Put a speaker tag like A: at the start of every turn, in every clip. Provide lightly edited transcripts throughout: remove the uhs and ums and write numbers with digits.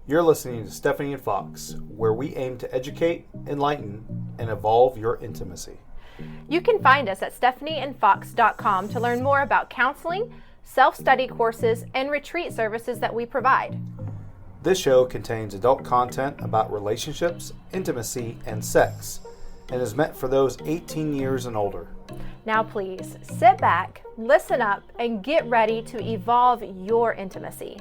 A: You're listening to Stephanie and Fox, where we aim to educate, enlighten, and evolve your intimacy.
B: You can find us at stephanieandfox.com to learn more about counseling, self-study courses, and retreat services that we provide.
A: This show contains adult content about relationships, intimacy, and sex, and is meant for those 18 years and older.
B: Now please, sit back, listen up, and get ready to evolve your intimacy.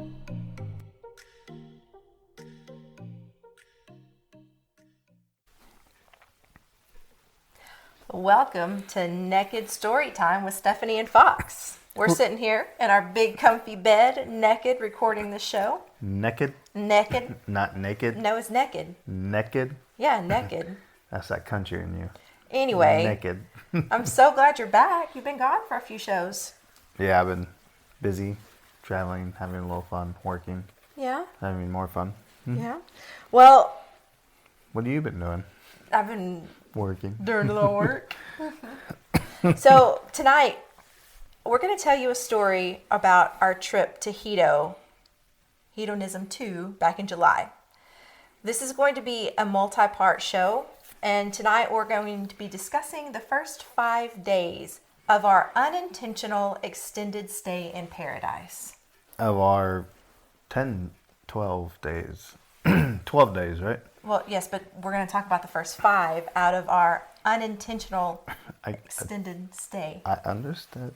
B: Welcome to Naked Story Time with Stephanie and Fox. We're sitting here in our big comfy bed, naked, recording the show.
A: Naked?
B: Naked.
A: Not naked?
B: No, it's naked.
A: Naked?
B: Yeah, naked.
A: That's that country in you.
B: Anyway.
A: Naked.
B: I'm so glad you're back. You've been gone for a few shows.
A: Yeah, I've been busy, traveling, having a little fun, working.
B: Yeah?
A: Having more fun.
B: Yeah. Well,
A: What have you been doing?
B: I've been
A: Working.
B: doing a little work. So tonight, we're going to tell you a story about our trip to Hedonism 2, back in July. This is going to be a multi-part show, and tonight we're going to be discussing the first 5 days of our unintentional extended stay in paradise.
A: Of our 12 days. 12 days, right?
B: Well, yes, but we're going to talk about the first 5 out of our unintentional extended stay.
A: I understood.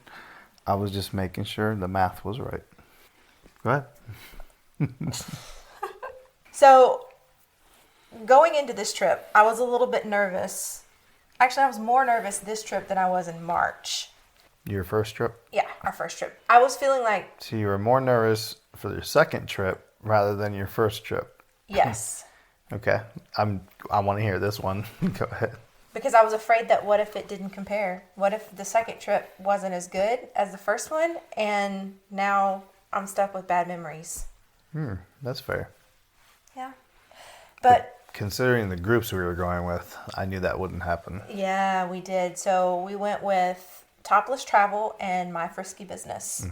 A: I was just making sure the math was right. Go ahead.
B: So, going into this trip, I was a little bit nervous. Actually, I was more nervous this trip than I was in March.
A: Your first trip?
B: Yeah, our first trip. I was feeling like,
A: So you were more nervous for your second trip rather than your first trip.
B: yes.
A: Okay. I want to hear this one. Go ahead.
B: Because I was afraid that what if it didn't compare? What if the second trip wasn't as good as the first one, and now I'm stuck with bad memories?
A: That's fair.
B: Yeah. But
A: Considering the groups we were going with, I knew that wouldn't happen.
B: yeah, we did. So we went with Topless Travel and My Frisky Business.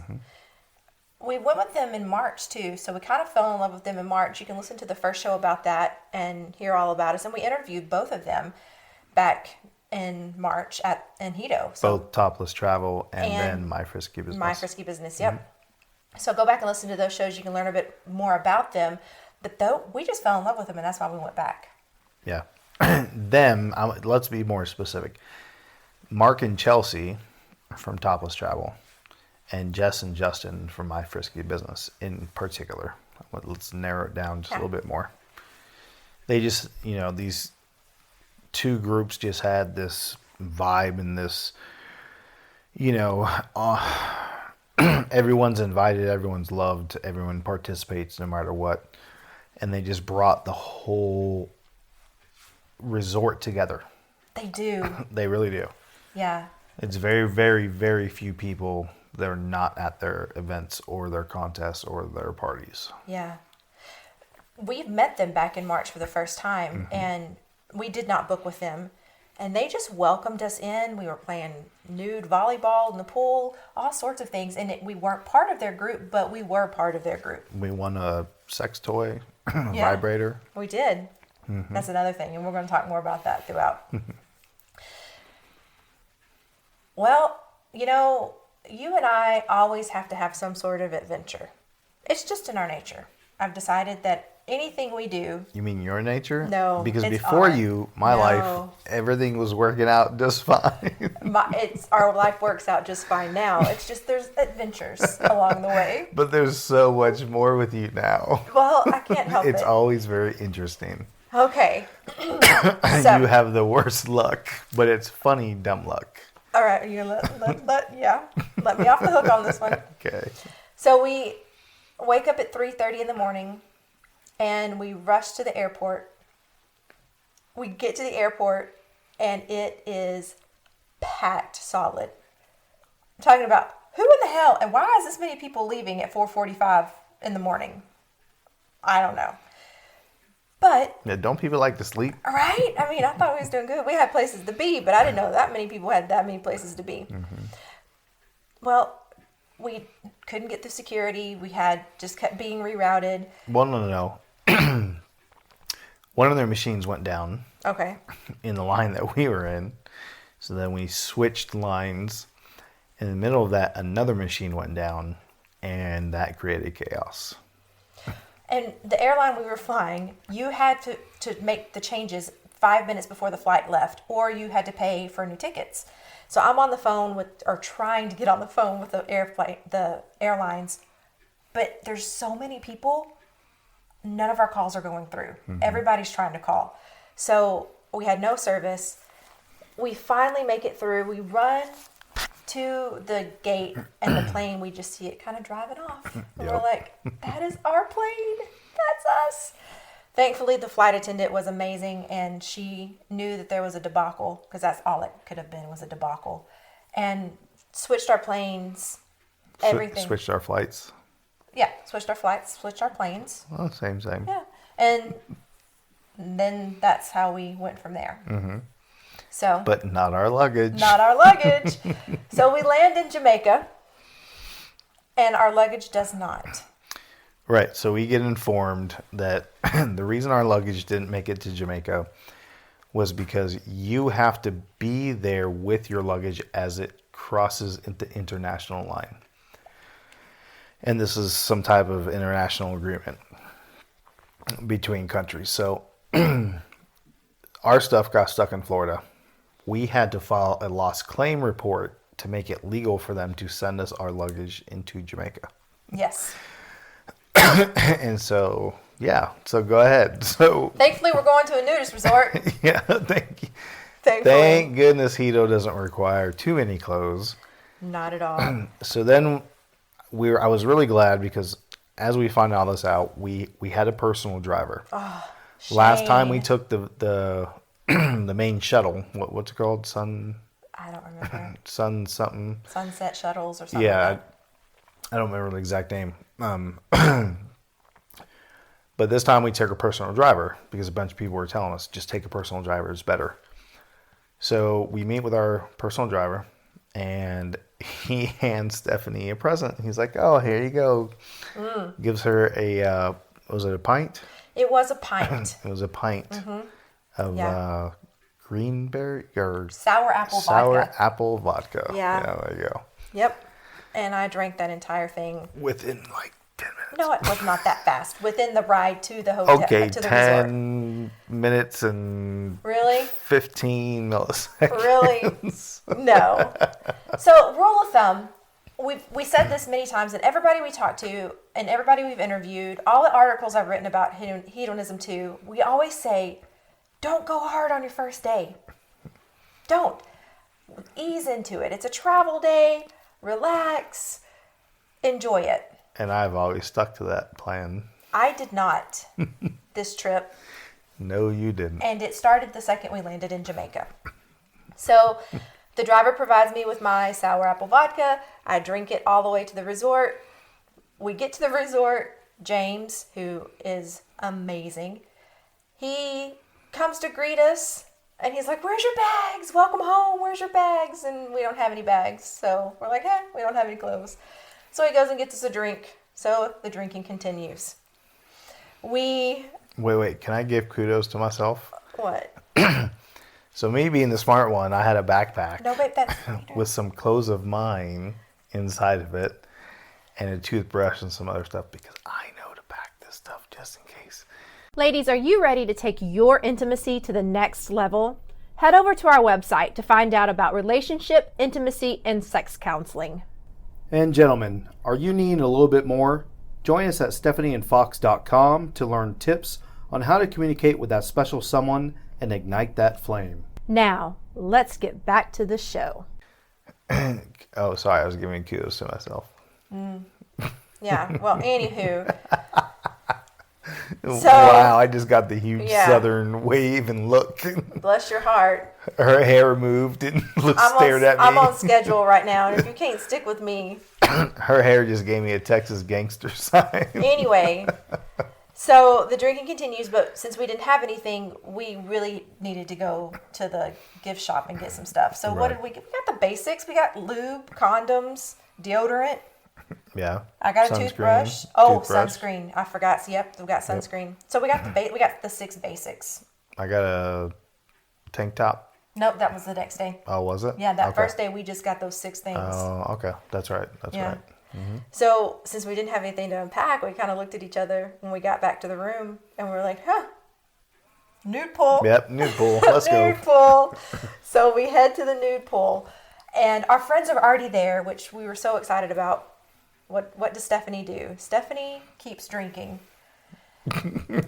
B: We went with them in March too, so we kind of fell in love with them in March. You can listen to the first show about that and hear all about us. And we interviewed both of them back in March in Hedo. So
A: Both Topless Travel and then My Frisky Business.
B: My Frisky Business, yep. So go back and listen to those shows. You can learn a bit more about them. But though we just fell in love with them, and that's why we went back.
A: Yeah. Let's be more specific. Mark and Chelsea from Topless Travel and Jess and Justin from My Frisky Business in particular. Let's narrow it down just a little bit more. They just, these two groups just had this vibe and this, everyone's invited, everyone's loved, everyone participates no matter what. And they just brought the whole resort together.
B: They do.
A: They really do.
B: Yeah.
A: It's very, very, very few people that are not at their events or their contests or their parties.
B: Yeah. We've met them back in March for the first time, and we did not book with them. And they just welcomed us in. We were playing nude volleyball in the pool, all sorts of things. And we weren't part of their group, but we were part of their group.
A: We won a sex toy, a vibrator.
B: We did. That's another thing, and we're going to talk more about that throughout. Well, you and I always have to have some sort of adventure. It's just in our nature. I've decided that anything we do...
A: You mean your nature?
B: No,
A: Because
B: it's
A: before
B: ours.
A: you, my
B: No.
A: life, everything was working out just fine.
B: Our life works out just fine now. It's just there's adventures along the way.
A: But there's so much more with you now.
B: Well, I can't help
A: It's
B: it.
A: always very interesting.
B: Okay.
A: You
B: So,
A: have the worst luck, but it's funny dumb luck.
B: all right, you let me off the hook on this one.
A: Okay.
B: So we wake up at 3:30 in the morning, and we rush to the airport. We get to the airport, and it is packed solid. I'm talking about who in the hell, and why is this many people leaving at 4:45 in the morning? I don't know. But,
A: Yeah, don't people like to sleep?
B: right? I mean, I thought we was doing good. We had places to be, but I didn't know that many people had that many places to be. Well, we couldn't get through security. We had just kept being rerouted.
A: Well, no. one of their machines went down
B: Okay.
A: in the line that we were in. So then we switched lines. In the middle of that, another machine went down, and that created chaos.
B: And the airline we were flying, you had to make the changes 5 minutes before the flight left, or you had to pay for new tickets. So I'm on the phone trying to get on the phone with the airlines, but there's so many people, none of our calls are going through. Everybody's trying to call. So we had no service. We finally make it through. We run to the gate, and the plane, we just see it kind of driving off. And we're
A: Yep.
B: like, that is our plane. That's us. Thankfully, the flight attendant was amazing, and she knew that there was a debacle, because that's all it could have been, was a debacle, and switched our planes, everything.
A: Switched our flights.
B: Yeah, switched our flights, switched our planes.
A: Well, same.
B: Yeah, and then that's how we went from there. Mm-hmm. So,
A: But not our luggage.
B: not our luggage. So we land in Jamaica, and our luggage does not.
A: Right. So we get informed that the reason our luggage didn't make it to Jamaica was because you have to be there with your luggage as it crosses into international line. And this is some type of international agreement between countries. So our stuff got stuck in Florida. We had to file a lost claim report to make it legal for them to send us our luggage into Jamaica.
B: Yes.
A: And so, yeah, so go ahead. So,
B: Thankfully, we're going to a nudist resort.
A: yeah, thank you.
B: Thankfully.
A: Thank goodness Hito doesn't require too many clothes.
B: Not at all.
A: So then I was really glad because as we found all this out, we had a personal driver. Last time we
B: Shane.
A: took the the main shuttle, what's it called?
B: I don't remember.
A: Sun something.
B: Sunset shuttles or something.
A: Yeah,
B: Like that.
A: I don't remember the exact name. But this time we took a personal driver because a bunch of people were telling us just take a personal driver, it's better. So we meet with our personal driver, and he hands Stephanie a present. He's like, "Oh, here you go." Gives her a was it a pint?
B: It was a pint.
A: It was a pint of
B: Yeah.
A: greenberry or
B: Sour apple
A: sour
B: vodka.
A: apple vodka.
B: Yeah.
A: There you go.
B: Yep. And I drank that entire thing.
A: Within like 10 minutes.
B: No, it was not that fast. Within the ride to the hotel,
A: Okay,
B: to the resort.
A: 10 minutes and
B: Really?
A: 15 milliseconds.
B: Really? No. So, rule of thumb, we said this many times, and everybody we talked to and everybody we've interviewed, all the articles I've written about hedonism too, we always say, don't go hard on your first day. Don't. Ease into it. It's a travel day. Relax. Enjoy it.
A: And I've always stuck to that plan.
B: I did not this trip.
A: No, you didn't.
B: And it started the second we landed in Jamaica. So the driver provides me with my sour apple vodka. I drink it all the way to the resort. We get to the resort. James, who is amazing, he comes to greet us. And he's like, "Where's your bags? Welcome home. Where's your bags?" And we don't have any bags. So we're like, we don't have any clothes. So he goes and gets us a drink. So the drinking continues.
A: Wait. Can I give kudos to myself?
B: What?
A: So me being the smart one, I had a backpack
B: No, babe, that's...
A: with some clothes of mine inside of it and a toothbrush and some other stuff because I know to pack this stuff just in case.
C: Ladies, are you ready to take your intimacy to the next level? Head over to our website to find out about relationship, intimacy, and sex counseling.
D: And gentlemen, are you needing a little bit more? Join us at stephanieandfox.com to learn tips on how to communicate with that special someone and ignite that flame.
C: Now, let's get back to the show.
A: Oh, sorry, I was giving kudos to myself.
B: Yeah, well, anywho. So,
A: Wow, I just got the huge
B: Yeah.
A: southern wave and look.
B: bless your heart.
A: Her hair moved and stared at me.
B: I'm on schedule right now, and if you can't stick with me.
A: Her hair just gave me a Texas gangster sign.
B: Anyway, so the drinking continues, but since we didn't have anything, we really needed to go to the gift shop and get some stuff. So what
A: Right.
B: did we get? We got the basics. We got lube, condoms, deodorant.
A: Yeah.
B: I got a
A: Sunscreen,
B: toothbrush. Oh,
A: toothbrush.
B: sunscreen. I forgot. So, yep, we got sunscreen. So we got we got the 6 basics.
A: I got a tank top.
B: Nope, that was the next day.
A: Oh, was it?
B: Yeah, that
A: Okay.
B: first day we just got those 6 things.
A: Oh, okay. That's right. That's
B: Yeah.
A: right.
B: So since we didn't have anything to unpack, we kind of looked at each other when we got back to the room, and we were like, "Huh, nude pool."
A: Yep. Nude pool. Let's go.
B: Nude pool. So we head to the nude pool, and our friends are already there, which we were so excited about. What does Stephanie do? Stephanie keeps drinking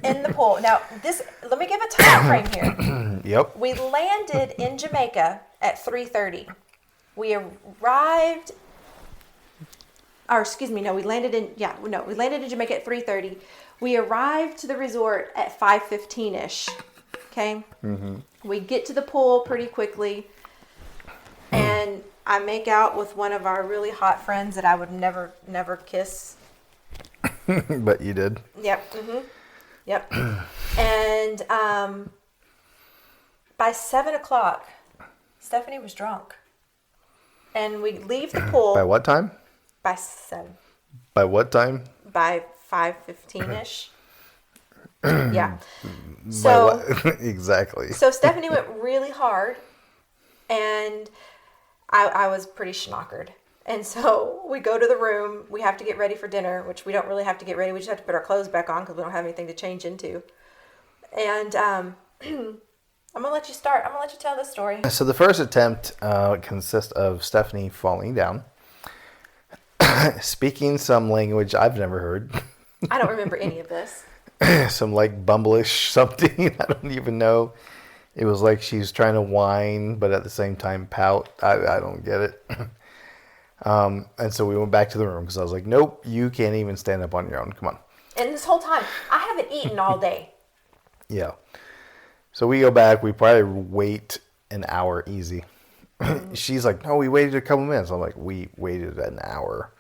B: in the pool. Now, let me give a time frame here.
A: Yep.
B: We landed in Jamaica at 3:30. We arrived, or excuse me, no, we landed in Jamaica at 3:30. We arrived to the resort at 5:15ish. Okay. We get to the pool pretty quickly, and I make out with one of our really hot friends that I would never kiss.
A: But you did.
B: Yep. Yep. And by 7:00, Stephanie was drunk, and we leave the pool
A: By what time?
B: by 7.
A: By what time?
B: By 5:15ish. Yeah.
A: By
B: So
A: what? Exactly.
B: so Stephanie went really hard, and I was pretty schnockered. And so we go to the room. We have to get ready for dinner, which we don't really have to get ready. We just have to put our clothes back on because we don't have anything to change into. And I'm going to let you start. I'm going to let you tell this story.
A: So the first attempt consists of Stephanie falling down, speaking some language I've never heard,
B: I don't remember any of this.
A: some like bumblish something. I don't even know. It was like she's trying to whine, but at the same time pout. I don't get it. And so we went back to the room because I was like, nope, you can't even stand up on your own. Come on.
B: And this whole time, I haven't eaten all day.
A: Yeah. So we go back. We probably wait an hour easy. She's like, no, we waited a couple minutes. I'm like, we waited an hour.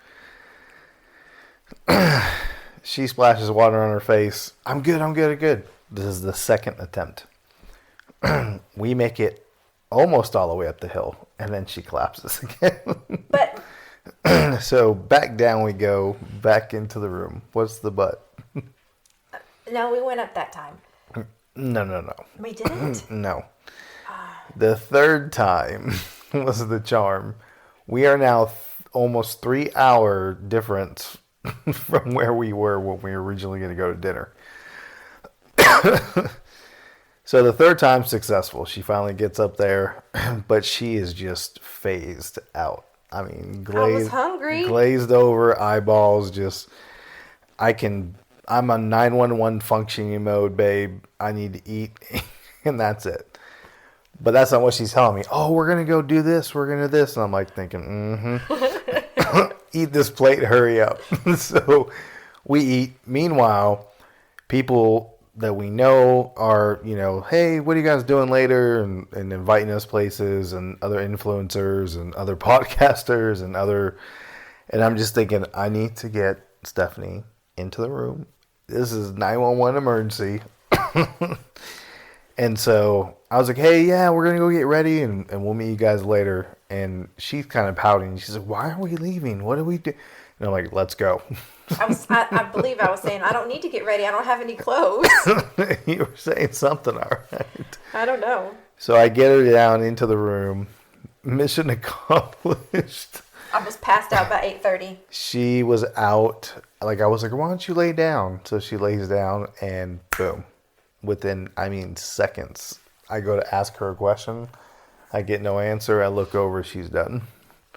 A: She splashes water on her face. I'm good. This is the second attempt. We make it almost all the way up the hill, and then she collapses again.
B: But
A: So back down we go, back into the room. What's the but?
B: no, we went up that time.
A: No.
B: We didn't?
A: No. The third time was the charm. We are now almost 3 hour difference from where we were when we were originally going to go to dinner. So the third time successful. She finally gets up there, but she is just phased out. I mean, glazed,
B: hungry.
A: glazed over, eyeballs just. I'm on 911 functioning mode, babe. I need to eat, and that's it. But that's not what she's telling me. Oh, we're gonna go do this. We're gonna do this, and I'm like thinking, eat this plate, hurry up. So we eat. Meanwhile, people that we know are, hey, what are you guys doing later? And inviting us places, and other influencers and other podcasters and I'm just thinking, I need to get Stephanie into the room. This is 911 emergency. And so I was like, hey, yeah, we're going to go get ready and we'll meet you guys later. And she's kind of pouting. She's like, why are we leaving? What do we do? And I'm like, let's go.
B: I believe I was saying, I don't need to get ready. I don't have any clothes.
A: You were saying something, all right.
B: I don't know.
A: So I get her down into the room. Mission accomplished.
B: I was passed out by 8:30.
A: She was out. Like, I was like, why don't you lay down? So she lays down and boom. Within, seconds, I go to ask her a question. I get no answer. I look over. She's done.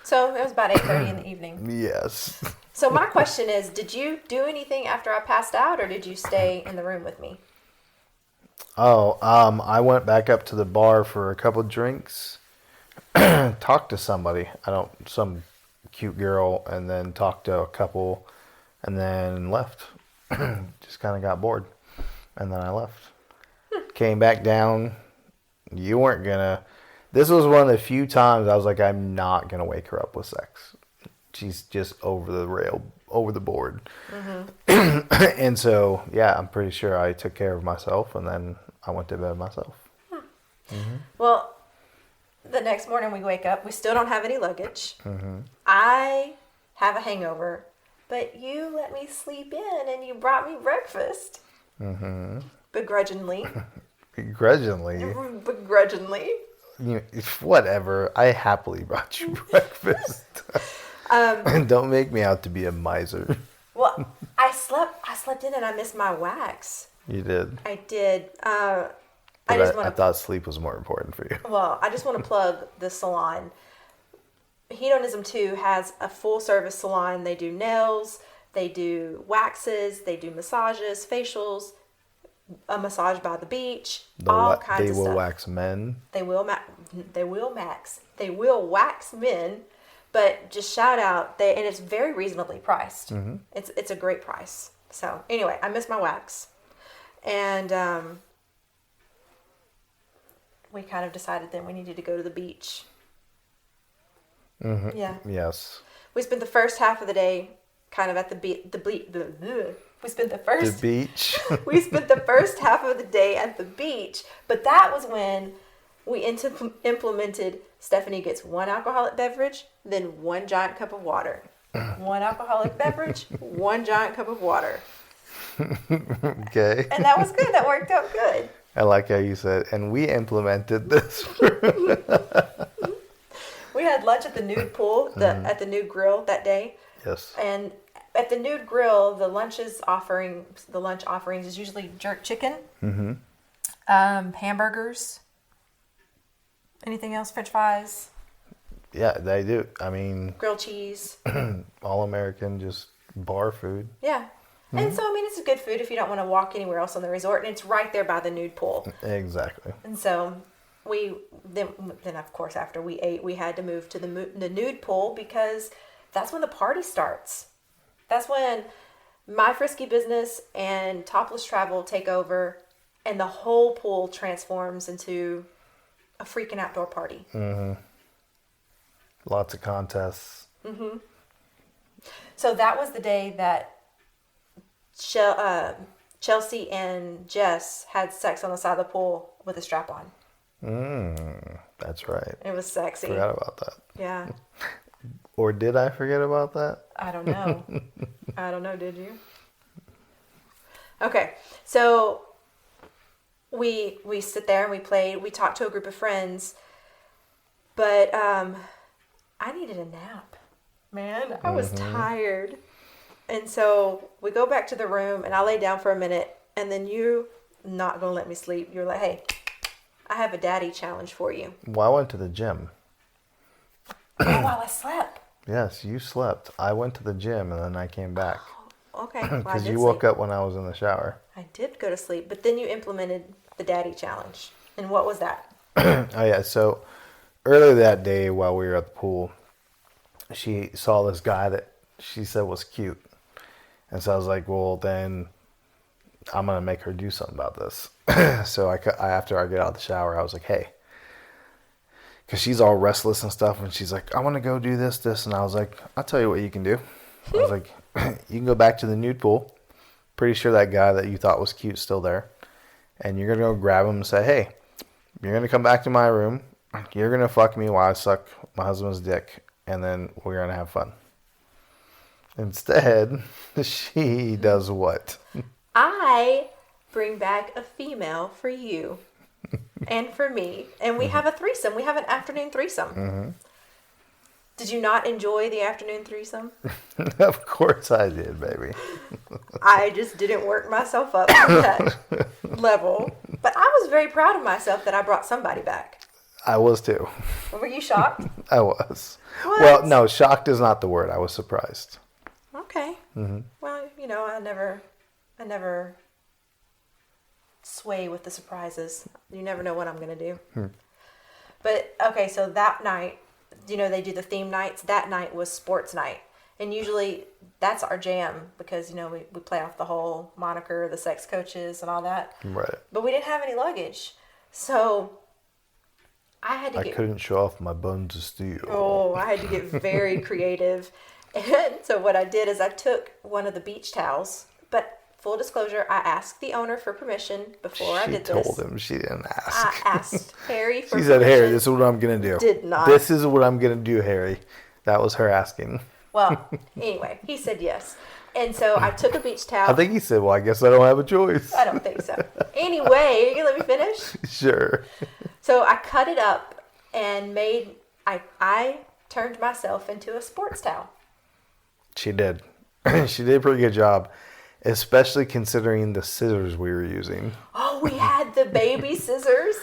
B: So it was about 8:30 in the evening.
A: Yes.
B: So my question is, did you do anything after I passed out, or did you stay in the room with me?
A: Oh, I went back up to the bar for a couple drinks, talked to somebody. Some cute girl, and then talked to a couple, and then left. Just kind of got bored, and then I left. Came back down. You weren't gonna. This was one of the few times I was like, I'm not gonna wake her up with sex. She's just over the rail, over the board. Mm-hmm. And so, yeah, I'm pretty sure I took care of myself, and then I went to bed myself.
B: Mm-hmm. Well, the next morning we wake up. We still don't have any luggage.
A: Mm-hmm.
B: I have a hangover but you let me sleep in and you brought me breakfast. Mm-hmm. Begrudgingly.
A: Begrudgingly.
B: Begrudgingly.
A: Whatever. I happily brought you breakfast. Don't make me out to be a miser.
B: Well, I slept in and I missed my wax.
A: You did.
B: I did. I
A: I thought sleep was more important for you.
B: Well, I just want to plug the salon. Hedonism 2 has a full service salon. They do nails, they do waxes, they do massages, facials, a massage by the beach, all kinds of stuff.
A: They will wax men.
B: They will wax men, but just shout out and it's very reasonably priced. Mm-hmm. It's a great price. So anyway, I missed my wax, and we kind of decided then we needed to go to the beach.
A: Mm-hmm.
B: Yeah.
A: Yes.
B: We spent the first half of the day kind of at the beach. We spent the first
A: beach.
B: We spent the first half of the day at the beach, but that was when we implemented Stephanie gets one alcoholic beverage, then one giant cup of water. One alcoholic beverage, one giant cup of water.
A: Okay.
B: And that was good. That worked out good.
A: I like how you said, and we implemented this.
B: We had lunch at the nude pool, at the nude grill that day.
A: Yes.
B: And at the nude grill, the lunch offerings is usually jerk chicken, hamburgers, anything else, French fries.
A: Yeah, they do. I mean,
B: grilled cheese.
A: All American, just bar food.
B: Yeah. And so, I mean, it's good food if you don't want to walk anywhere else on the resort. And it's right there by the nude pool.
A: Exactly.
B: And so then of course, after we ate, we had to move to the nude pool because that's when the party starts. That's when My Frisky Business and Topless Travel take over and the whole pool transforms into a freaking outdoor party.
A: Mm-hmm. Lots of contests.
B: Mm-hmm. So that was the day that Chelsea and Jess had sex on the side of the pool with a strap on.
A: That's right.
B: It was sexy.
A: Forgot about that.
B: Yeah.
A: Or did I forget about that?
B: I don't know. I don't know. Did you? Okay. So we sit there and we played. We talked to a group of friends, but I needed a nap. Man, I was tired. And so we go back to the room and I lay down for a minute and then you not going to let me sleep. You're like, hey, I have a daddy challenge for you.
A: Well, I went to the gym.
B: While I slept.
A: Yes, you slept. I went to the gym and then I came back.
B: Okay. Well,
A: Because you woke up when I was in the shower.
B: I did go to sleep, but then you implemented the daddy challenge. And what was that?
A: Oh, yeah. So earlier that day while we were at the pool, she saw this guy that she said was cute. And so I was like, well, then I'm going to make her do something about this. So after I get out of the shower, I was like, hey, because she's all restless and stuff. And she's like, I want to go do this. And I was like, I'll tell you what you can do. I was like, you can go back to the nude pool. Pretty sure that guy that you thought was cute is still there. And you're going to go grab him and say, hey, you're going to come back to my room. You're going to fuck me while I suck my husband's dick. And then we're going to have fun. Instead, she does what?
B: I bring back a female for you and for me. And we have a threesome. We have an afternoon threesome. Mm-hmm. Did you not enjoy the afternoon threesome?
A: Of course I did, baby.
B: I just didn't work myself up to that level. But I was very proud of myself that I brought somebody back.
A: I was too.
B: Were you shocked?
A: I was.
B: What?
A: Well, no, shocked is not the word. I was surprised.
B: Okay. Mm-hmm. Well, I never sway with the surprises. You never know what I'm going to do. But, okay, so that night, they do the theme nights. That night was sports night. And usually that's our jam because, we play off the whole moniker, the sex coaches and all that.
A: Right.
B: But we didn't have any luggage. So I
A: couldn't show off my buns of steel.
B: Oh, I had to get very creative. And so what I did is I took one of the beach towels, but full disclosure, I asked the owner for permission before I did this.
A: She told him. She didn't ask.
B: I asked Harry for permission.
A: She said, Harry, this is what I'm going to do.
B: Did not.
A: This is what I'm going to do, Harry. That was her asking.
B: Well, anyway, he said yes. And so I took a beach towel.
A: I think he said, well, I guess I don't have a choice.
B: I don't think so. Anyway, you gonna let me finish?
A: Sure.
B: So I cut it up and I turned myself into a sports towel.
A: She did. She did a pretty good job, especially considering the scissors we were using.
B: Oh, we had the baby scissors.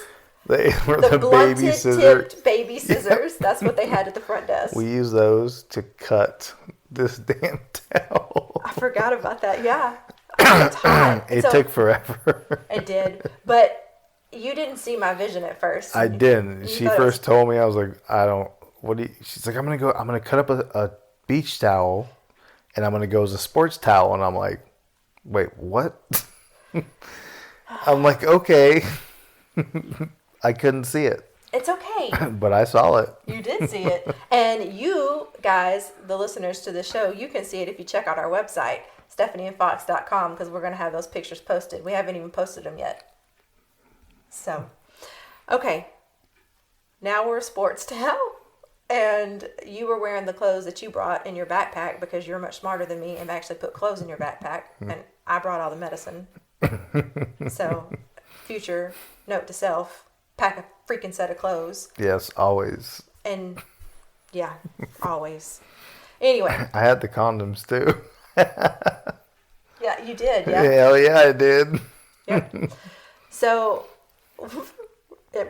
A: They were
B: The
A: the
B: blunted
A: baby scissors.
B: tipped baby scissors. That's what they had at the front desk.
A: We used those to cut this damn towel.
B: I forgot about that. Yeah. It's hot.
A: It
B: So-
A: took forever.
B: It did. But you didn't see my vision at first.
A: I didn't.
B: You
A: She
B: thought it
A: first told me, I was like, I don't, what do you, she's like, I'm going to cut up a beach towel and I'm going to go as a sports towel. And I'm like, wait, what? I'm like, okay. I couldn't see it,
B: It's okay.
A: but I saw it.
B: You did see it. And you guys, the listeners to the show, you can see it if you check out our website, stephanieandfox.com, because we're going to have those pictures posted. We haven't even posted them yet. So, okay. Now we're a sports towel. And you were wearing the clothes that you brought in your backpack because you're much smarter than me and actually put clothes in your backpack. And I brought all the medicine. So, future note to self, pack a freaking set of clothes.
A: Yes, always.
B: And yeah, always. Anyway,
A: I had the condoms too.
B: yeah, you did. Yeah.
A: Hell yeah, I did.
B: Yep. So,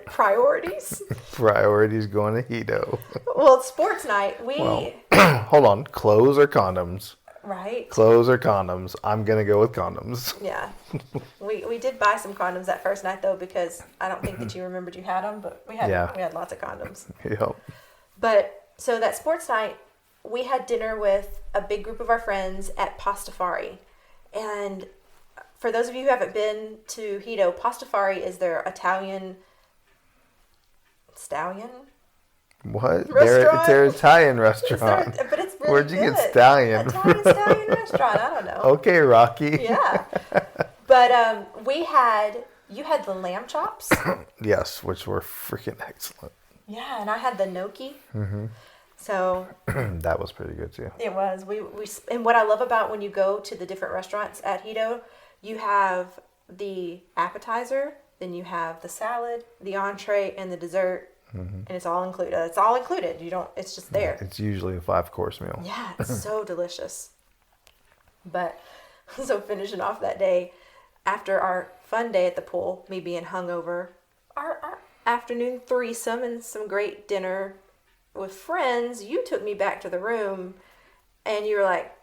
B: priorities.
A: Priorities going to Hito.
B: Well, sports night,
A: Well, hold on. Clothes or condoms?
B: right?
A: Clothes or condoms? I'm going to go with condoms.
B: Yeah. We did buy some condoms that first night though because I don't think that you remembered you had them, but we had lots of condoms.
A: Yep.
B: But so that sports night, we had dinner with a big group of our friends at Pastafari. And for those of you who haven't been to Hito, Pastafari is their Italian stallion.
A: What?
B: Restaurant?
A: It's their Italian
B: It's their-
A: restaurant.
B: but it's really
A: Where'd you
B: good.
A: get stallion?
B: Italian stallion restaurant. I don't know.
A: Okay, Rocky.
B: Yeah. But you had the lamb chops.
A: Yes, which were freaking excellent.
B: Yeah, and I had the gnocchi. Mm-hmm. So
A: That was pretty good too.
B: it was. And what I love about when you go to the different restaurants at Hito, you have the appetizer, then you have the salad, the entree, and the dessert, and it's all included. It's all included. You don't. It's just there.
A: It's usually a 5-course meal.
B: Yeah, it's so delicious. But so finishing off that day, after our fun day at the pool, me being hungover, our afternoon threesome and some great dinner with friends, you took me back to the room, and you were like,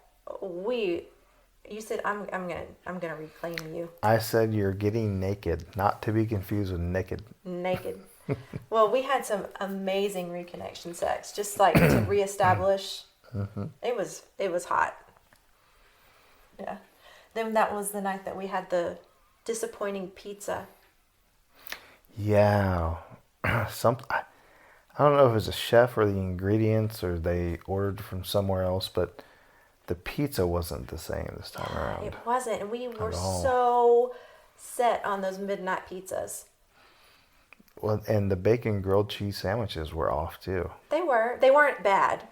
B: you said I'm gonna reclaim you
A: I said you're getting naked, not to be confused with naked.
B: naked. Well, we had some amazing reconnection sex, just like to reestablish. It was hot. Yeah. Then that was the night that we had the disappointing pizza.
A: Yeah. I don't know if it was a chef or the ingredients or they ordered from somewhere else, but the pizza wasn't the same this time around.
B: It wasn't, and we were
A: all.
B: so set on those midnight pizzas.
A: Well, and the bacon grilled cheese sandwiches were off too,
B: They weren't bad.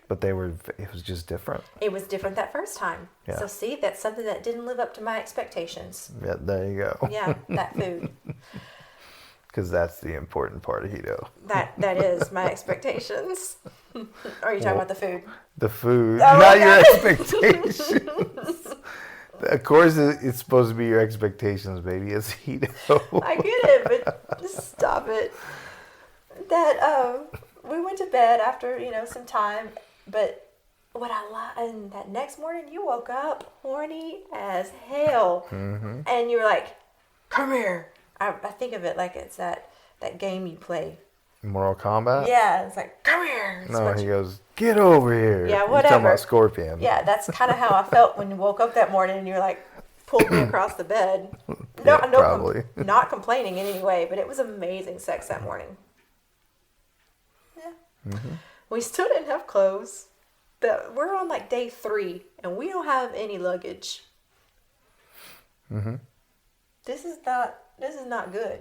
A: but it was just different.
B: It was different that first time.
A: Yeah.
B: So see, that's something that didn't live up to my expectations.
A: Yeah, there you go.
B: Yeah, that food.
A: Because that's the important part of Hito.
B: That is my expectations. Are you talking about the food?
A: The food,
B: Oh,
A: not
B: okay.
A: your expectations. Of course, it's supposed to be your expectations, baby. It's Hito.
B: I get it, but just stop it. That we went to bed after some time, but what I love, and that next morning you woke up horny as hell, and you were like, "Come here." I think of it like it's that game you play.
A: Mortal Kombat?
B: Yeah, it's like, "Come here." It's
A: No,
B: what
A: he
B: you-
A: goes, get over here.
B: Yeah,
A: He's talking
B: whatever.
A: about Scorpion.
B: Yeah, that's kind of how I felt when you woke up that morning and you were like, pulled me across the bed.
A: Yeah, probably.
B: Not complaining in any way, but it was amazing sex that morning. Yeah. We still didn't have clothes. But we're on like day 3 and we don't have any luggage. This is not good.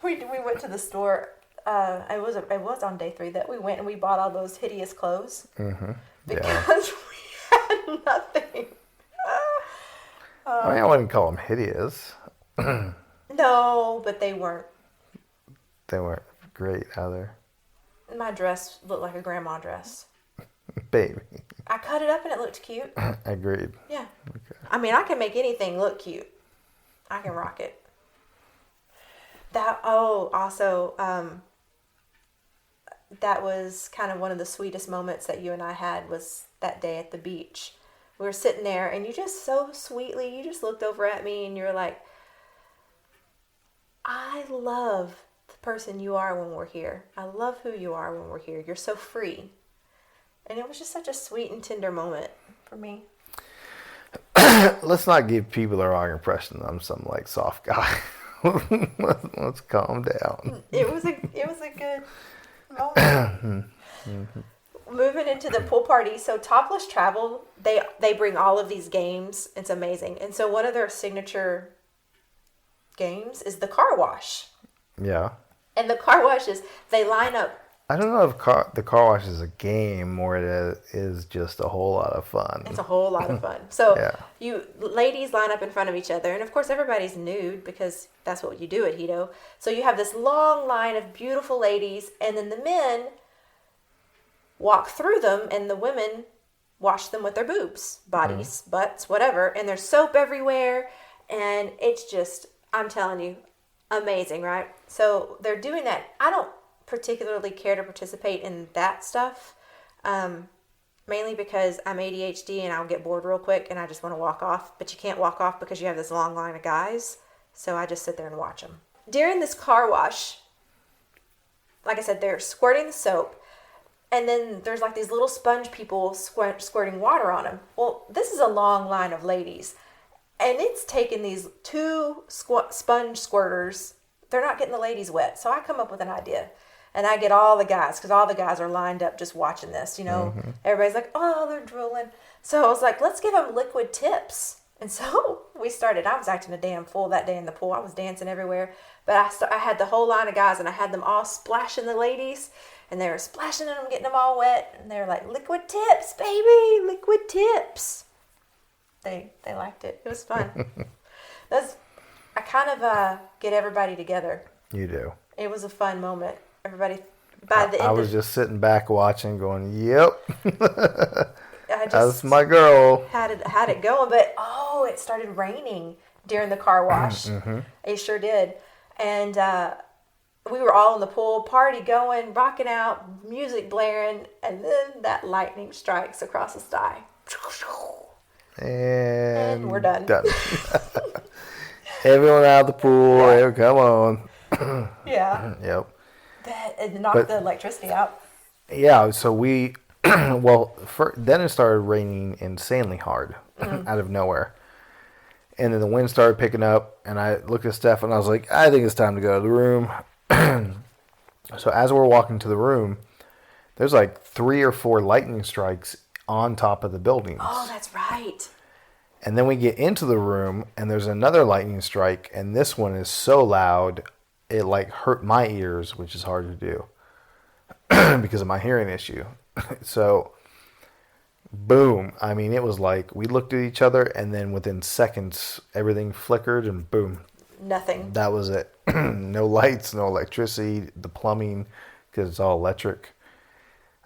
B: We went to the store it was on day 3 that we went and we bought all those hideous clothes
A: Yeah.
B: because we had nothing.
A: I mean, I wouldn't call them hideous.
B: No, but they weren't.
A: They weren't great either.
B: My dress looked like a grandma dress.
A: Baby.
B: I cut it up and it looked cute.
A: Agreed.
B: Yeah. I mean, I can make anything look cute. I can rock it. That was kind of one of the sweetest moments that you and I had was that day at the beach. We were sitting there and you just so sweetly, you just looked over at me and you're like, I love the person you are when we're here. I love who you are when we're here. You're so free. And it was just such a sweet and tender moment for me.
A: Let's not give people the wrong impression that I'm some like soft guy. Let's calm down.
B: It was a good moment. Moving into the pool party. So Topless Travel, they bring all of these games. It's amazing. And so one of their signature games is the car wash.
A: Yeah.
B: And the car wash is they line up.
A: I don't know if the car wash is a game or it is just a whole lot of fun.
B: It's a whole lot of fun. So
A: Yeah.
B: you ladies line up in front of each other, and of course everybody's nude because that's what you do at Hito. So you have this long line of beautiful ladies, and then the men walk through them, and the women wash them with their boobs, bodies, butts, whatever. And there's soap everywhere, and it's just, I'm telling you, amazing, right? So they're doing that. I don't particularly care to participate in that stuff, mainly because I'm ADHD and I'll get bored real quick and I just want to walk off. But you can't walk off because you have this long line of guys, so I just sit there and watch them. During this car wash, like I said, they're squirting the soap, and then there's like these little sponge people squirting water on them. Well, this is a long line of ladies, and it's taken these 2 sponge squirters. They're not getting the ladies wet, so I come up with an idea. And I get all the guys, because all the guys are lined up just watching this, you know. Everybody's like, oh, they're drooling. So I was like, let's give them liquid tips. And so we started. I was acting a damn fool that day in the pool. I was dancing everywhere. But I had the whole line of guys, and I had them all splashing the ladies. And they were splashing them, getting them all wet. And they were like, liquid tips, baby, liquid tips. They liked it. It was fun. I kind of get everybody together.
A: You do.
B: It was a fun moment. Everybody, by the end
A: I was just sitting back watching going, yep,
B: I
A: that's my girl.
B: had it going. But, it started raining during the car wash. It sure did. And we were all in the pool, party going, rocking out, music blaring. And then that lightning strikes across the sky.
A: And
B: we're done.
A: Everyone out of the pool. Hey, come on.
B: Yeah.
A: Yep.
B: It knocked the electricity out.
A: Yeah, so we, then it started raining insanely hard out of nowhere. And then the wind started picking up, and I looked at Steph, and I was like, I think it's time to go to the room. So as we're walking to the room, there's like 3 or 4 lightning strikes on top of the buildings.
B: Oh, that's right.
A: And then we get into the room, and there's another lightning strike, and this one is so loud, it like hurt my ears, which is hard to do because of my hearing issue. So, boom. I mean, it was like we looked at each other, and then within seconds, everything flickered, and boom.
B: Nothing.
A: That was it. No lights, no electricity, the plumbing, because it's all electric.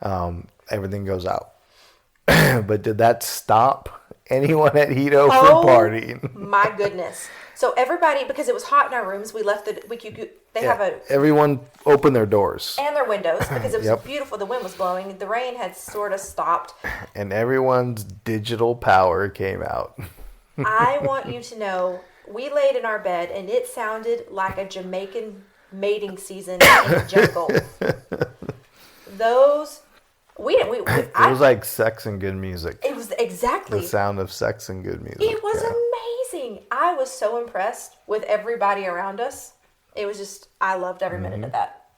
A: Everything goes out. But did that stop anyone at Hito from partying?
B: My goodness. So everybody, because it was hot in our rooms, we left
A: Everyone opened their doors.
B: and their windows because it was
A: Yep.
B: beautiful. The wind was blowing. The rain had sort of stopped.
A: And everyone's digital power came out.
B: I want you to know, we laid in our bed and it sounded like a Jamaican mating season in the jungle.
A: It was like sex and good music.
B: It was exactly.
A: The sound of sex and good music.
B: It was
A: yeah.
B: amazing. I was so impressed with everybody around us. It was just, I loved every minute of that.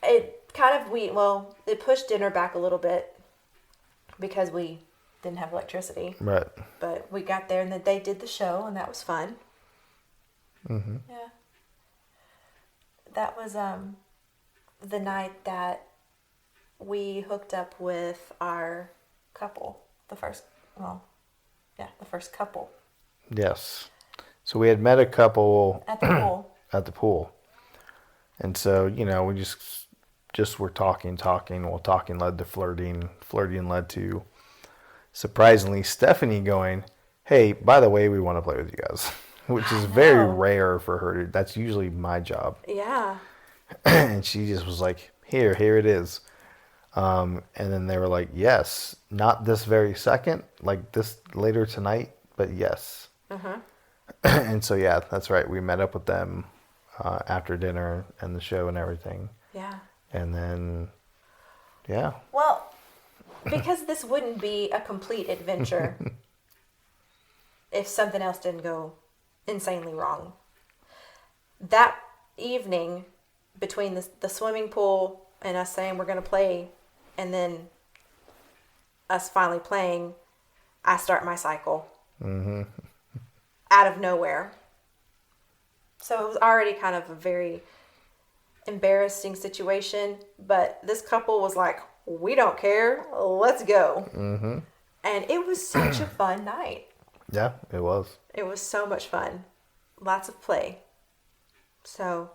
B: It kind of, it pushed dinner back a little bit because we didn't have electricity.
A: Right.
B: But we got there and then they did the show and that was fun. Yeah. That was, the night that we hooked up with our couple. The first couple
A: Yes. So we had met a couple
B: at the pool.
A: at the pool. And so, we just were talking. Well, talking led to flirting. Flirting led to, surprisingly, Stephanie going, "Hey, by the way, we want to play with you guys," which is very rare for her to. That's usually my job.
B: Yeah.
A: And she just was like, here it is. And then they were like, yes, not this very second, like this later tonight, but yes. And so, yeah, that's right. We met up with them after dinner and the show and everything.
B: Yeah.
A: And then, yeah.
B: Well, because this wouldn't be a complete adventure if something else didn't go insanely wrong. That evening, between the swimming pool and us saying we're going to play, and then us finally playing, I start my cycle. Out of nowhere. So it was already kind of a very embarrassing situation, but this couple was like, we don't care, let's go. And it was such a fun night.
A: Yeah, it was.
B: It was so much fun. Lots of play. So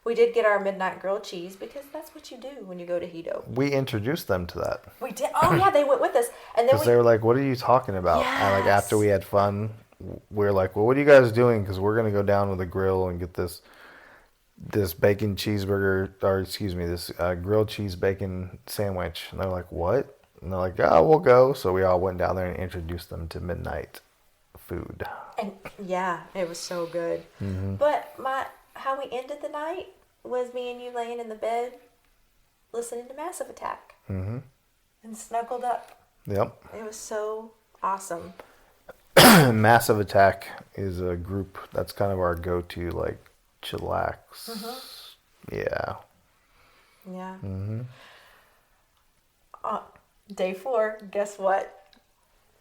B: we did get our midnight grilled cheese because that's what you do when you go to Hito.
A: We introduced them to that.
B: We did. Oh yeah, they went with us, and then
A: Because they were like, what are you talking about? And like after we had fun, we were like, well, what are you guys doing? Because we're going to go down with a grill and get this bacon cheeseburger, or excuse me, this grilled cheese bacon sandwich. And they're like, what? And they're like, oh, we'll go. So we all went down there and introduced them to midnight food.
B: And yeah, it was so good. But how we ended the night was me and you laying in the bed listening to Massive Attack. And snuggled up.
A: Yep.
B: It was so awesome.
A: Massive Attack is a group that's kind of our go-to, like, chillax. Yeah.
B: Yeah. Day 4, guess what?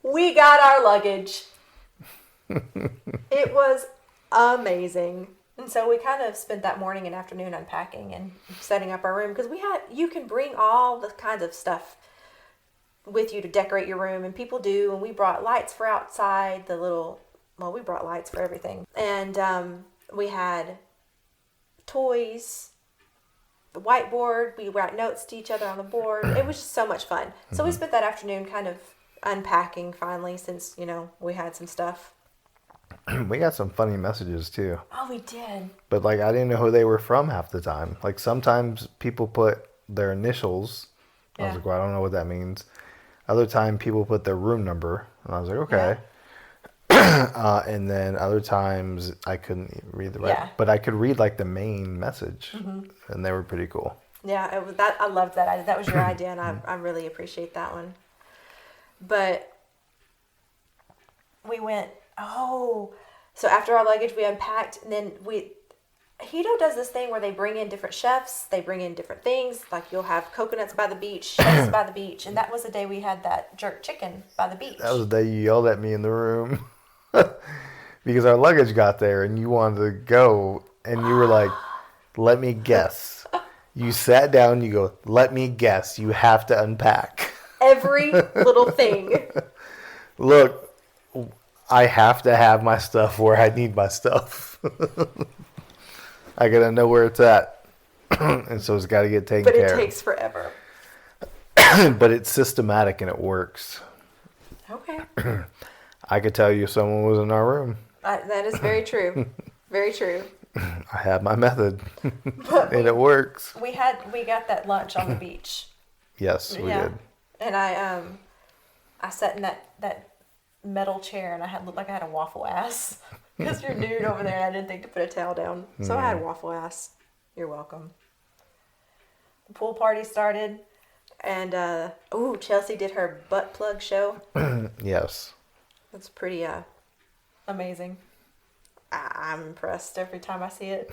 B: We got our luggage. It was amazing. And so we kind of spent that morning and afternoon unpacking and setting up our room, because you can bring all the kinds of stuff with you to decorate your room, and people do. And we brought lights for outside, we brought lights for everything. And we had toys, the whiteboard, we wrote notes to each other on the board. It was just so much fun. So we spent that afternoon kind of unpacking finally, since, we had some stuff.
A: We got some funny messages too.
B: Oh, we did.
A: But like, I didn't know who they were from half the time. Like, sometimes people put their initials. I was like, well, I don't know what that means. Other time people put their room number, and I was like, okay. And then other times I couldn't read the right, but I could read like the main message, and they were pretty cool.
B: Yeah, it was that. I loved that idea. That was your idea, and I really appreciate that one. But we went. So after our luggage, we unpacked, and then Hito does this thing where they bring in different chefs. They bring in different things. Like, you'll have coconuts by the beach, chefs by the beach. And that was the day we had that jerk chicken by the beach.
A: That was the day you yelled at me in the room because our luggage got there and you wanted to go, and you were like, let me guess. You sat down, you go, let me guess. You have to unpack
B: every little thing.
A: Look, I have to have my stuff where I need my stuff. I gotta know where it's at. And so it's gotta get taken care of.
B: But it takes forever.
A: But it's systematic and it works.
B: Okay.
A: I could tell you if someone was in our room.
B: That is very true. Very true.
A: I have my method. And it works.
B: We got that lunch on the beach.
A: Yes, we did.
B: And I sat in that metal chair, and looked like I had a waffle ass. Because you're nude over there, and I didn't think to put a towel down. So I had a waffle ass. You're welcome. The pool party started, and Chelsea did her butt plug show.
A: Yes.
B: That's pretty amazing. I'm impressed every time I see it.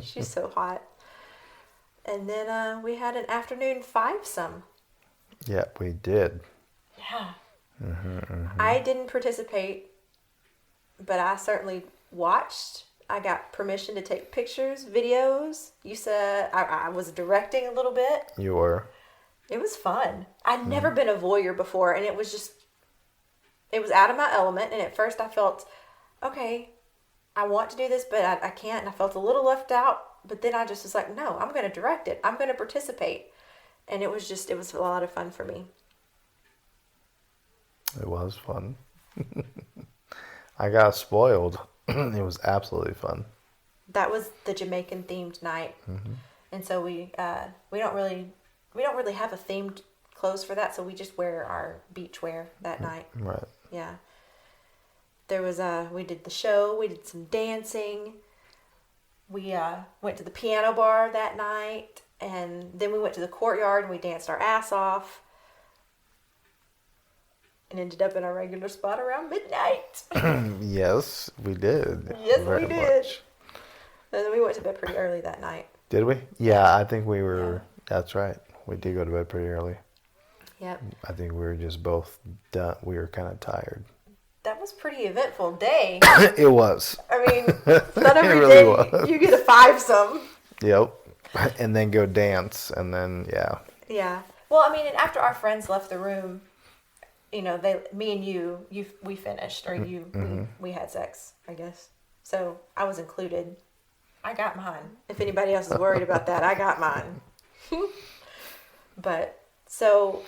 B: She's so hot. And then we had an afternoon fivesome.
A: Yep, we did.
B: Yeah. I didn't participate, but I certainly watched I got permission to take pictures, videos. You said I was directing a little bit.
A: You were.
B: It was fun. I'd never been a voyeur before, and it was out of my element. And at first I felt, okay, I want to do this, but I can't. And I felt a little left out. But then I just was like, no, I'm going to direct it. I'm going to participate. And it was a lot of fun for me.
A: It was fun. I got spoiled. It was absolutely fun.
B: That was the Jamaican themed night. And so we don't really have a themed clothes for that, so we just wear our beach wear that night.
A: Right.
B: Yeah. There was we did the show, we did some dancing. We went to the piano bar that night, and then we went to the courtyard and we danced our ass off. And ended up in our regular spot around midnight.
A: Yes, we did.
B: Yes,
A: Very
B: we did.
A: much.
B: And then we went to bed pretty early that night.
A: Did we? Yeah, I think we were. That's right. We did go to bed pretty early.
B: Yep.
A: I think we were just both done. We were kind of tired.
B: That was a pretty eventful day.
A: It was.
B: I mean, not every
A: really
B: day
A: was.
B: you get a five-some.
A: Yep. And then go dance, and then
B: Yeah. Well, I mean, and after our friends left the room, you know, me and we finished, or we had sex, I guess. So I was included. I got mine. If anybody else is worried about that, I got mine. But so.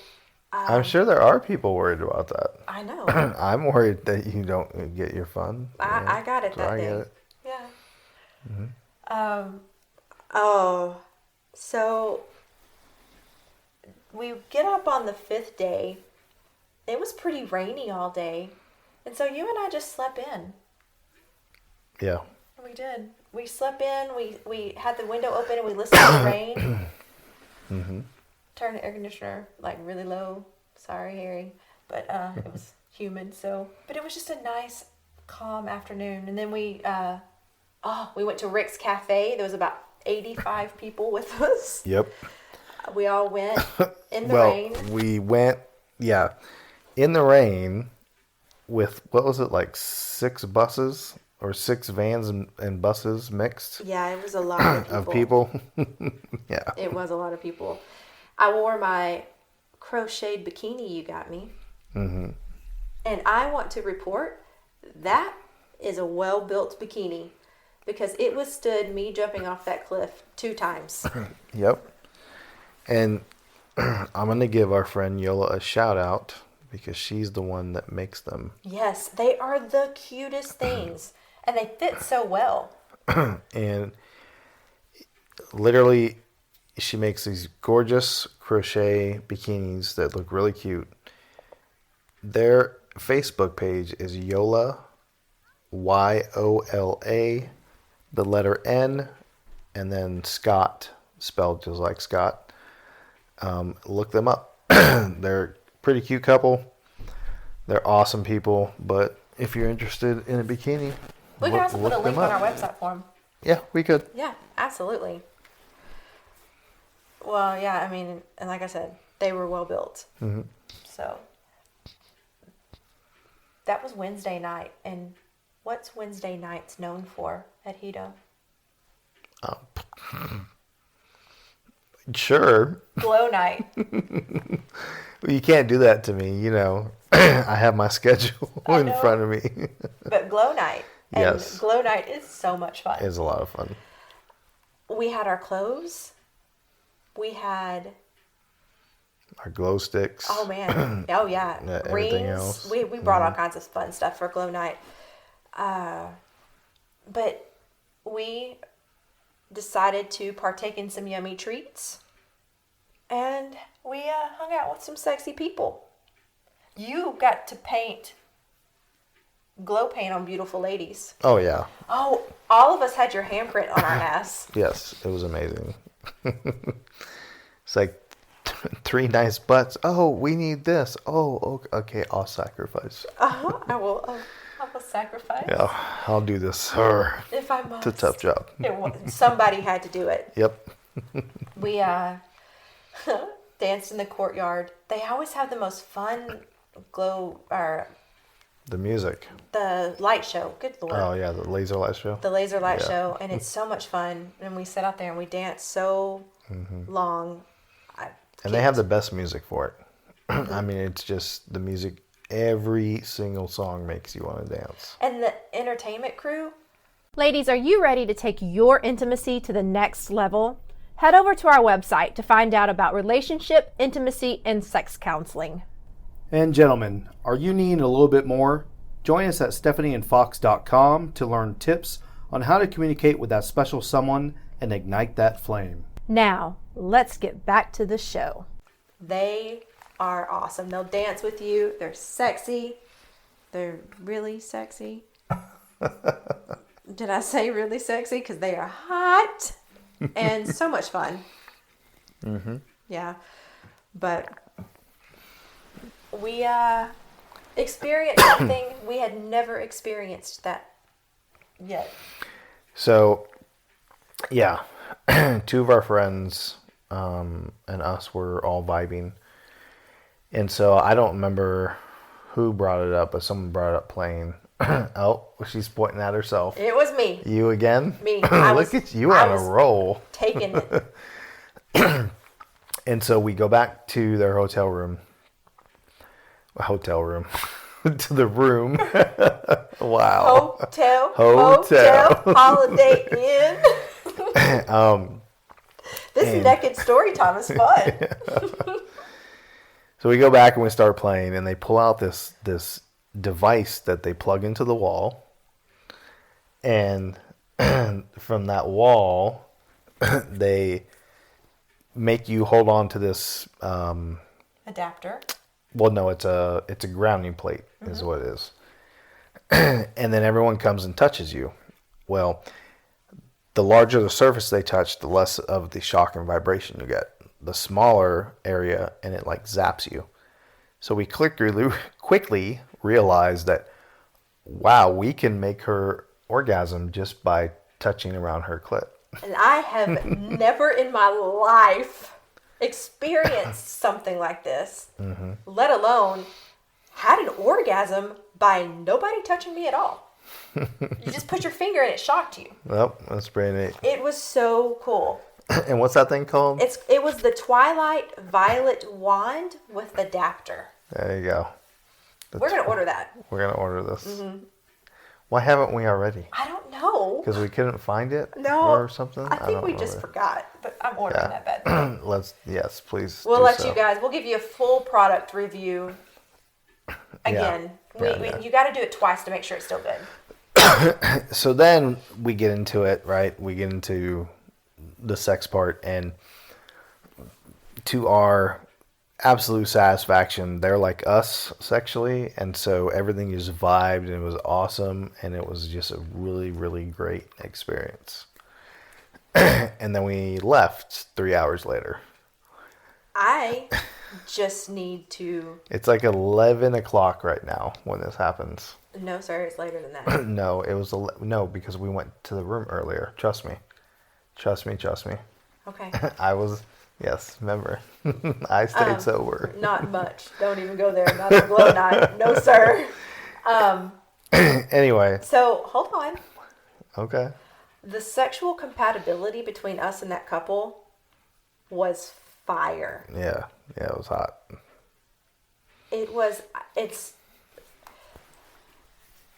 A: I'm sure there are people worried about that.
B: I know.
A: I'm worried that you don't get your fun.
B: I got it
A: So
B: that
A: I
B: day.
A: get it.
B: Yeah. So we get up on the 5th day. It was pretty rainy all day. And so you and I just slept in.
A: Yeah.
B: We did. We slept in. We had the window open and we listened to the rain. Turned the air conditioner like really low. Sorry, Harry. But it was humid. But it was just a nice, calm afternoon. And then we went to Rick's Cafe. There was about 85 people with us.
A: Yep.
B: We all went in the
A: Well,
B: rain.
A: we went, in the rain with, what was it, like 6 buses or 6 vans and buses mixed
B: Yeah, it was a lot of people.
A: of people. Yeah.
B: It was a lot of people. I wore my crocheted bikini you got me. And I want to report that is a well-built bikini because it withstood me jumping off that cliff 2 times.
A: Yep. And I'm going to give our friend Yola a shout out because she's the one that makes them.
B: Yes, they are the cutest things. And they fit so well.
A: And literally, she makes these gorgeous crochet bikinis that look really cute. Their Facebook page is Yola, Yola, the letter N, and then Scott, spelled just like Scott. Look them up. They're a pretty cute couple. They're awesome people. But if you're interested in a bikini,
B: We can also put a
A: look
B: link
A: them
B: on
A: up.
B: our website for them.
A: Yeah, we could.
B: Yeah, absolutely. Well, yeah, I mean, and like I said, they were well built. So that was Wednesday night. And what's Wednesday nights known for at Hito?
A: Sure.
B: Glow night.
A: Well, you can't do that to me, you know. I have my schedule in
B: know.
A: front of me.
B: But glow night. And
A: Yes.
B: glow night is so much fun.
A: It's a lot of fun.
B: We had our clothes. We had,
A: Our glow sticks.
B: oh man, oh yeah,
A: Yeah, everything
B: rings.
A: else.
B: We brought all kinds of fun stuff for glow night. But we decided to partake in some yummy treats. And we hung out with some sexy people. You got to paint glow paint on beautiful ladies.
A: Oh, yeah.
B: Oh, all of us had your handprint on our ass.
A: Yes, it was amazing. It's like 3 nice butts. Oh, we need this. Oh, okay, I'll sacrifice.
B: I will sacrifice
A: Yeah, I'll do this.
B: if I must.
A: It's a tough job.
B: Somebody had to do it.
A: Yep.
B: We danced in the courtyard. They always have the most fun glow or
A: The music.
B: The light show. Good Lord.
A: Oh yeah, the laser light show.
B: The laser light
A: Yeah.
B: show, and it's so much fun. And we sit out there and we dance so long.
A: And they have the best music for it. I mean, it's just the music. Every single song makes you want to dance.
B: And the entertainment crew.
C: Ladies, are you ready to take your intimacy to the next level? Head over to our website to find out about relationship, intimacy, and sex counseling.
D: And gentlemen, are you needing a little bit more? Join us at stephanieandfox.com to learn tips on how to communicate with that special someone and ignite that flame.
C: Now, let's get back to the show.
B: They are awesome. They'll dance with you. They're sexy. They're really sexy. Did I say really sexy? Because they are hot and so much fun. Mm-hmm. Yeah. But we experienced something we had never experienced that yet.
A: So, yeah, two of our friends and us were all vibing. And so I don't remember who brought it up, but someone brought up playing. Oh, she's pointing at herself.
B: It was me.
A: You again?
B: Me.
A: Look at you on a roll.
B: Taking it.
A: And so we go back to their hotel room. To the room. Wow.
B: Hotel. Holiday Inn. This naked story time is fun.
A: So we go back and we start playing, and they pull out this device that they plug into the wall, and from that wall, they make you hold on to this.
B: Adapter.
A: Well, no, it's a grounding plate, is what it is, and then everyone comes and touches you. Well, the larger the surface they touch, the less of the shock and vibration you get. The smaller area, and it like zaps you. So we quickly realized that, wow, we can make her orgasm just by touching around her clit.
B: And I have never in my life experienced something like this, let alone had an orgasm by nobody touching me at all. You just put your finger and it shocked you.
A: Well, that's pretty neat.
B: It was so cool.
A: And what's that thing called?
B: It was the Twilight Violet Wand with adapter.
A: There you go.
B: We're going to order that.
A: We're going to order this. Why haven't we already?
B: I don't know.
A: Because we couldn't find it?
B: No.
A: Or something?
B: I think
A: don't
B: we
A: know.
B: just forgot, but I'm ordering that bad.
A: Yes, please.
B: We'll
A: do
B: let
A: so.
B: you guys, we'll give you a full product review again.
A: Yeah.
B: You got to do it twice to make sure it's still good.
A: So then we get into it, right? We get into the sex part, and to our absolute satisfaction, they're like us sexually, and so everything just vibed, and it was awesome, and it was just a really, really great experience. And then we left 3 hours later.
B: I just need to.
A: It's like 11 o'clock right now when this happens.
B: No, sir, it's later than that.
A: No, it was no, because we went to the room earlier. Trust me.
B: Okay.
A: I was, yes, remember. I stayed sober.
B: Not much. Don't even go there. Not a glow night. No, sir.
A: Anyway,
B: So, hold on.
A: okay.
B: The sexual compatibility between us and that couple was fire.
A: Yeah, it was hot.
B: It's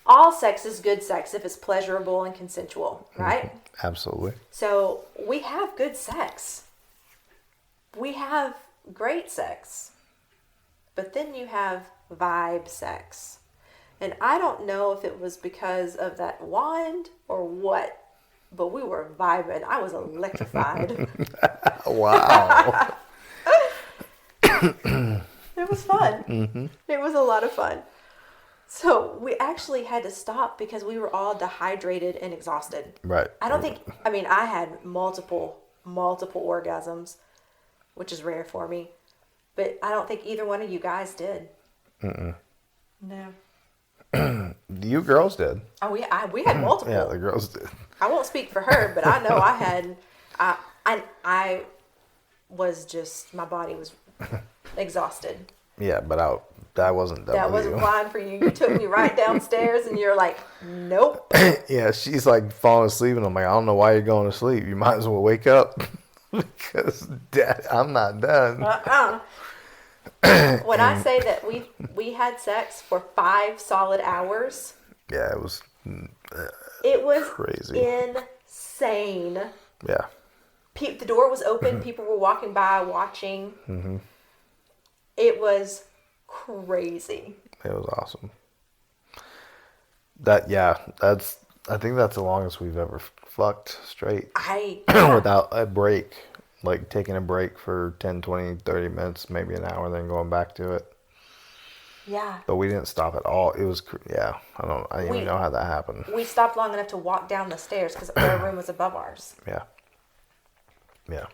B: all sex is good sex if it's pleasurable and consensual, right?
A: Absolutely.
B: So we have good sex. We have great sex. But then you have vibe sex. And I don't know if it was because of that wand or what, but we were vibing. I was electrified.
A: Wow.
B: It was fun. Mm-hmm. It was a lot of fun. So we actually had to stop because we were all dehydrated and exhausted.
A: Right.
B: I had multiple orgasms, which is rare for me. But I don't think either one of you guys did. Mm-mm. No.
A: You girls did.
B: Oh, we had multiple.
A: Yeah, the girls did.
B: I won't speak for her, but I know I had. I was just, my body was exhausted.
A: Yeah, but that wasn't W.
B: That wasn't flying for you. You took me right downstairs, and you're like, nope.
A: Yeah, she's like falling asleep, and I'm like, I don't know why you're going to sleep. You might as well wake up because Dad, I'm not done.
B: When I say that we had sex for 5 solid hours,
A: Yeah, it was.
B: it was
A: Crazy.
B: insane.
A: Yeah,
B: The door was open. People were walking by, watching.
A: Mm-hmm.
B: It was crazy.
A: it was awesome. That's. I think that's the longest we've ever fucked straight without a break. Like taking a break for 10, 20, 30 minutes, maybe an hour, then going back to it.
B: Yeah.
A: But we didn't stop at all. It was, I didn't even know how that happened.
B: We stopped long enough to walk down the stairs because their room was above ours.
A: Yeah. Yeah.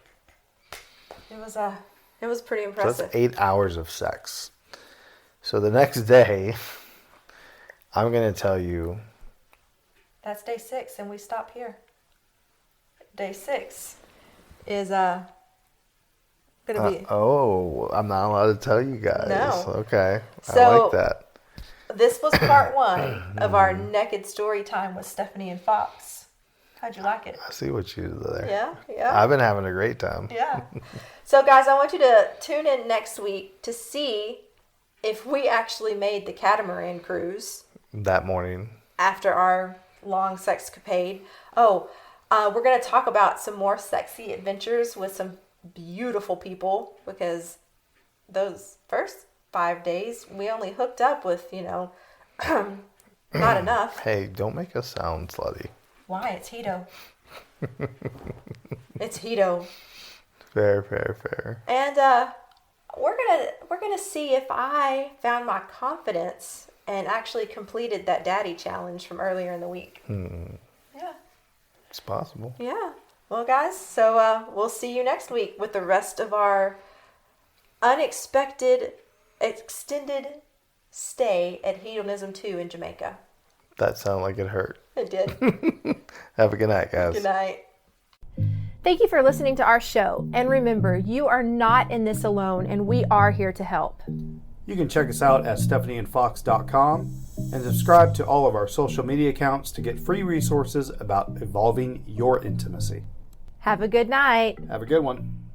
B: It was pretty
A: So
B: impressive.
A: that's 8 hours of sex. So the next day, I'm going to tell you.
B: That's day 6, and we stop here. Day 6 is gonna be.
A: I'm not allowed to tell you guys.
B: No.
A: Okay. I
B: So-
A: like that.
B: This was part 1 of our naked story time with Stephanie and Fox. How'd you like it?
A: I see what you did there.
B: Yeah.
A: I've been having a great time.
B: Yeah. So, guys, I want you to tune in next week to see if we actually made the catamaran cruise
A: That morning.
B: after our long sexcapade. We're going to talk about some more sexy adventures with some beautiful people because those first 5 days we only hooked up with, not enough.
A: Hey, don't make us sound slutty.
B: Why? It's Hito. It's Hito.
A: Fair.
B: And we're gonna see if I found my confidence and actually completed that daddy challenge from earlier in the week. Yeah.
A: It's possible.
B: Yeah. Well, guys, so we'll see you next week with the rest of our unexpected extended stay at Hedonism 2 in Jamaica.
A: That sounded like it hurt.
B: It did.
A: Have a good night, guys.
B: Good night.
C: Thank you for listening to our show. And remember, you are not in this alone, and we are here to help.
D: You can check us out at stephanieandfox.com and subscribe to all of our social media accounts to get free resources about evolving your intimacy.
C: Have a good night.
D: Have a good one.